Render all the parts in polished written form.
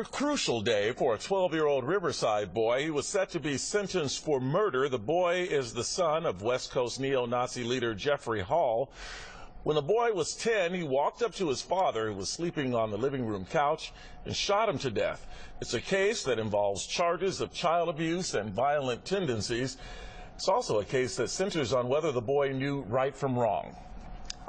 Another crucial day for a 12-year-old Riverside boy. He was set to be sentenced for murder. The boy is the son of West Coast neo-Nazi leader Jeffrey Hall. When the boy was 10, he walked up to his father, who was sleeping on the living room couch, and shot him to death. It's a case that involves charges of child abuse and violent tendencies. It's also a case that centers on whether the boy knew right from wrong.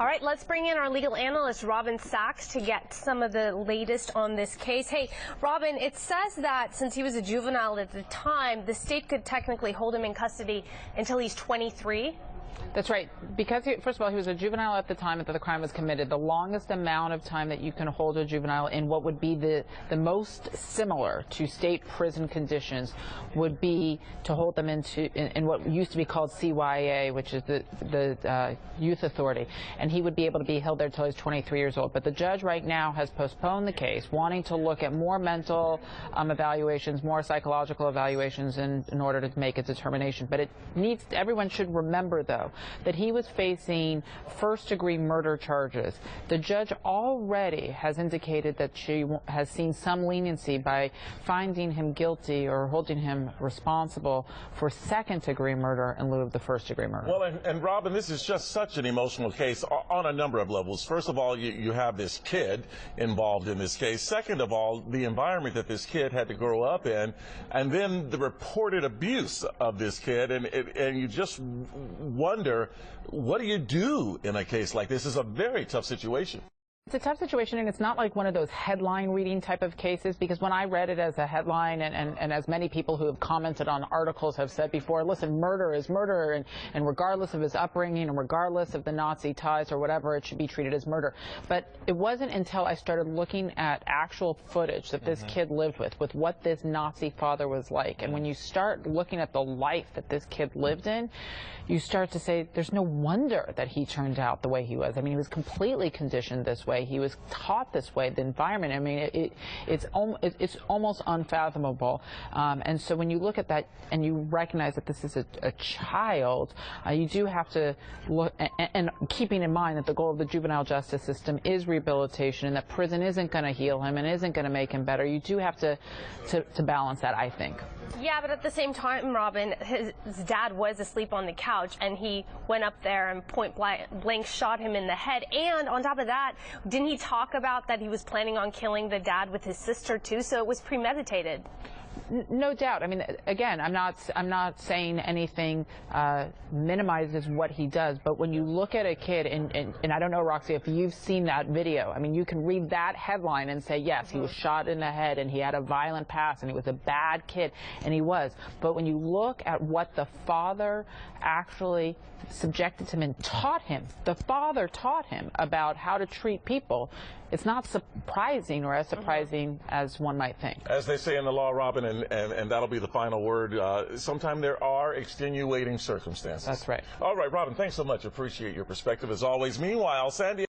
All right, let's bring in our legal analyst, Robin Sachs, to get some of the latest on this case. Hey, Robin, it says that since he was a juvenile at the time, the state could technically hold him in custody until he's 23. That's right. Because, first of all, he was a juvenile at the time that the crime was committed. The longest amount of time that you can hold a juvenile in what would be the most similar to state prison conditions would be to hold them in what used to be called CYA, which is the youth authority. And he would be able to be held there until he's 23 years old. But the judge right now has postponed the case, wanting to look at more mental evaluations, more psychological evaluations in order to make a determination. But everyone should remember, though, that he was facing first-degree murder charges. The judge already has indicated that she has seen some leniency by finding him guilty or holding him responsible for second-degree murder in lieu of the first-degree murder. Well, and Robin, this is just such an emotional case on a number of levels. First of all, you have this kid involved in this case. Second of all, the environment that this kid had to grow up in, and then the reported abuse of this kid, and you just wonder, what do you do in a case like this? It's a very tough situation. It's a tough situation, and it's not like one of those headline reading type of cases, because when I read it as a headline, and as many people who have commented on articles have said before, listen, murder is murder, and regardless of his upbringing and regardless of the Nazi ties or whatever, it should be treated as murder. But it wasn't until I started looking at actual footage that this kid lived with what this Nazi father was like. And when you start looking at the life that this kid lived in, you start to say, there's no wonder that he turned out the way he was. I mean, he was completely conditioned this way. He was taught this way. The environment, I mean, it's almost unfathomable. And so when you look at that and you recognize that this is a child, you do have to look, and keeping in mind that the goal of the juvenile justice system is rehabilitation, and that prison isn't going to heal him and isn't going to make him better. You do have to balance that, I think. Yeah, but at the same time, Robin, his dad was asleep on the couch, and he went up there and point blank shot him in the head. And on top of that, didn't he talk about that he was planning on killing the dad with his sister too? So it was premeditated. No doubt. I mean, again, I'm not saying anything minimizes what he does, but when you look at a kid, and I don't know, Roxy, if you've seen that video, I mean, you can read that headline and say, yes, he was shot in the head and he had a violent past and he was a bad kid, and he was. But when you look at what the father actually subjected him and taught him, the father taught him about how to treat people, it's not surprising, or as surprising as one might think. As they say in the law, Robin, and that'll be the final word, sometimes there are extenuating circumstances. That's right. All right, Robin, thanks so much. Appreciate your perspective as always. Meanwhile, Sandy